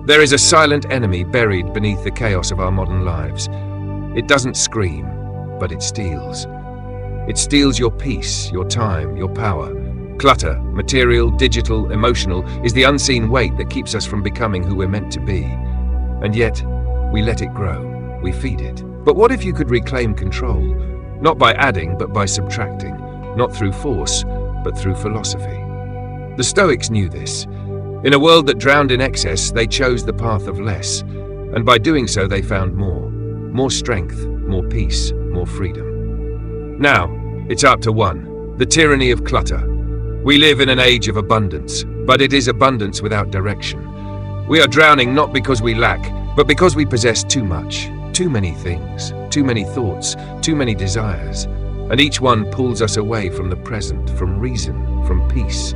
There is a silent enemy buried beneath the chaos of our modern lives. It doesn't scream, but it steals. It steals your peace, your time, your power. Clutter, material, digital, emotional, is the unseen weight that keeps us from becoming who we're meant to be. And yet, we let it grow. We feed it. But what if you could reclaim control? Not by adding, but by subtracting. Not through force, but through philosophy. The Stoics knew this. In a world that drowned in excess, they chose the path of less. And by doing so, they found more. More strength, more peace, more freedom. Now, it's up to one. The tyranny of clutter. We live in an age of abundance, but it is abundance without direction. We are drowning not because we lack, but because we possess too much. Too many things, too many thoughts, too many desires. And each one pulls us away from the present, from reason, from peace.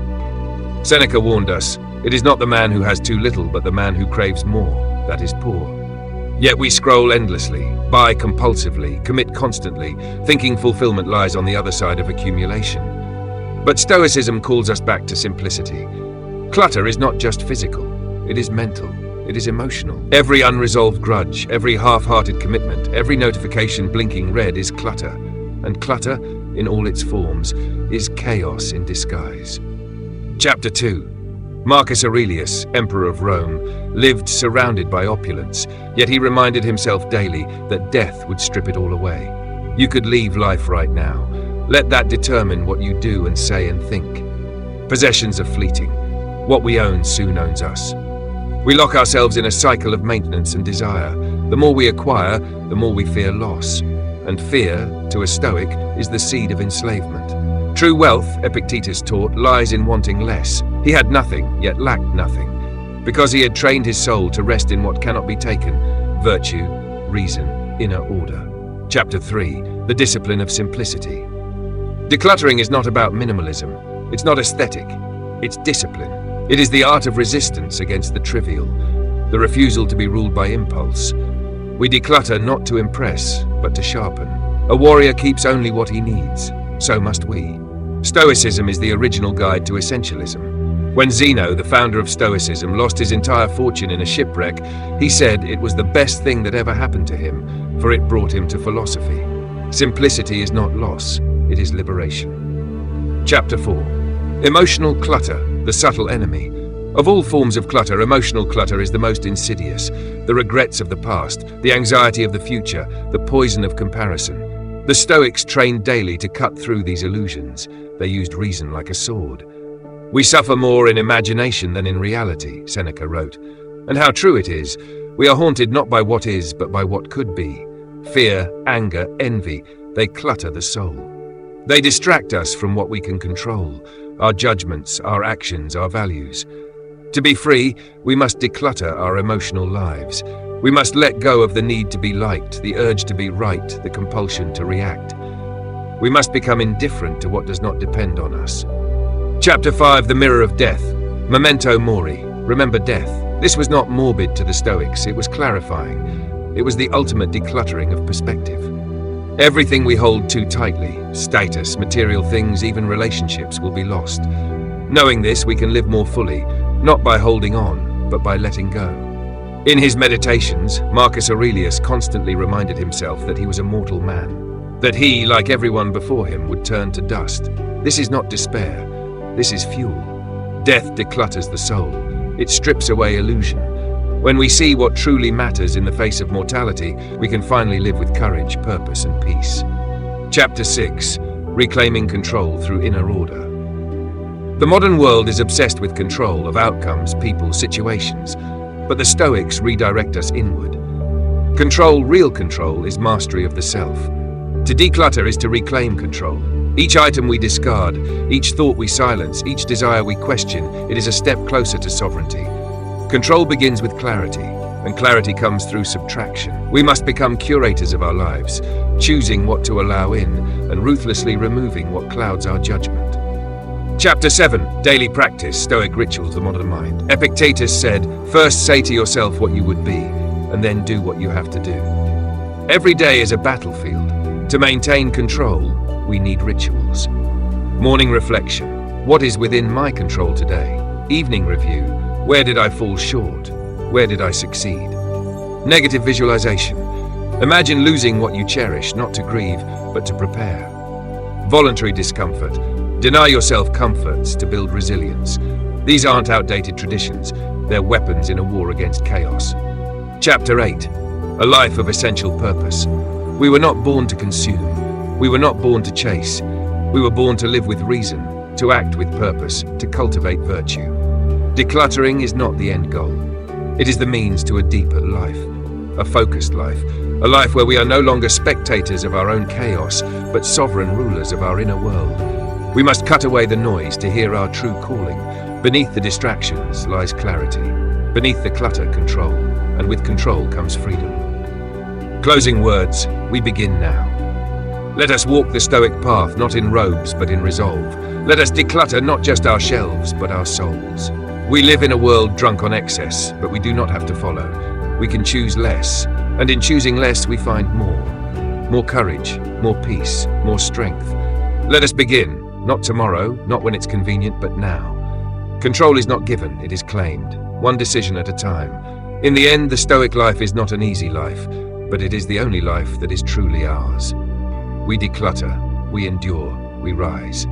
Seneca warned us, it is not the man who has too little, but the man who craves more, that is poor. Yet we scroll endlessly, buy compulsively, commit constantly, thinking fulfillment lies on the other side of accumulation. But Stoicism calls us back to simplicity. Clutter is not just physical, it is mental, it is emotional. Every unresolved grudge, every half-hearted commitment, every notification blinking red is clutter. And clutter, in all its forms, is chaos in disguise. Chapter 2. Marcus Aurelius, Emperor of Rome, lived surrounded by opulence, yet he reminded himself daily that death would strip it all away. You could leave life right now. Let that determine what you do and say and think. Possessions are fleeting. What we own soon owns us. We lock ourselves in a cycle of maintenance and desire. The more we acquire, the more we fear loss. And fear, to a Stoic, is the seed of enslavement. True wealth, Epictetus taught, lies in wanting less. He had nothing, yet lacked nothing, because he had trained his soul to rest in what cannot be taken: virtue, reason, inner order. Chapter 3. The discipline of simplicity. Decluttering is not about minimalism. It's not aesthetic. It's discipline. It is the art of resistance against the trivial, the refusal to be ruled by impulse. We declutter not to impress, but to sharpen. A warrior keeps only what he needs. So must we. Stoicism is the original guide to essentialism. When Zeno, the founder of Stoicism, lost his entire fortune in a shipwreck, he said it was the best thing that ever happened to him, for it brought him to philosophy. Simplicity is not loss, it is liberation. Chapter 4. Emotional clutter, the subtle enemy. Of all forms of clutter, emotional clutter is the most insidious. The regrets of the past, the anxiety of the future, the poison of comparison. The Stoics trained daily to cut through these illusions. They used reason like a sword. We suffer more in imagination than in reality, Seneca wrote. And how true it is. We are haunted not by what is, but by what could be. Fear, anger, envy, they clutter the soul. They distract us from what we can control, our judgments, our actions, our values. To be free, we must declutter our emotional lives. We must let go of the need to be liked, the urge to be right, the compulsion to react. We must become indifferent to what does not depend on us. Chapter 5. The Mirror of Death. Memento mori. Remember death. This was not morbid to the Stoics, it was clarifying. It was the ultimate decluttering of perspective. Everything we hold too tightly, status, material things, even relationships, will be lost. Knowing this, we can live more fully, not by holding on, but by letting go. In his meditations, Marcus Aurelius constantly reminded himself that he was a mortal man, that he, like everyone before him, would turn to dust. This is not despair, this is fuel. Death declutters the soul, it strips away illusion. When we see what truly matters in the face of mortality, we can finally live with courage, purpose, and peace. Chapter 6. Reclaiming control through inner order. The modern world is obsessed with control of outcomes, people, situations. But the Stoics redirect us inward. Control, real control, is mastery of the self. To declutter is to reclaim control. Each item we discard, each thought we silence, each desire we question, it is a step closer to sovereignty. Control begins with clarity, and clarity comes through subtraction. We must become curators of our lives, choosing what to allow in, and ruthlessly removing what clouds our judgment. Chapter 7. Daily Practice, Stoic Rituals, the Modern Mind. Epictetus said, first say to yourself what you would be, and then do what you have to do. Every day is a battlefield. To maintain control, we need rituals. Morning reflection. What is within my control today? Evening review. Where did I fall short? Where did I succeed? Negative visualization. Imagine losing what you cherish, not to grieve, but to prepare. Voluntary discomfort. Deny yourself comforts to build resilience. These aren't outdated traditions, they're weapons in a war against chaos. Chapter 8. A life of essential purpose. We were not born to consume. We were not born to chase. We were born to live with reason, to act with purpose, to cultivate virtue. Decluttering is not the end goal. It is the means to a deeper life, a focused life, a life where we are no longer spectators of our own chaos, but sovereign rulers of our inner world. We must cut away the noise to hear our true calling. Beneath the distractions lies clarity. Beneath the clutter, control. And with control comes freedom. Closing words, we begin now. Let us walk the Stoic path, not in robes, but in resolve. Let us declutter not just our shelves, but our souls. We live in a world drunk on excess, but we do not have to follow. We can choose less, and in choosing less we find more. More courage, more peace, more strength. Let us begin, not tomorrow, not when it's convenient, but now. Control is not given, it is claimed, one decision at a time. In the end, the Stoic life is not an easy life, but it is the only life that is truly ours. We declutter, we endure, we rise.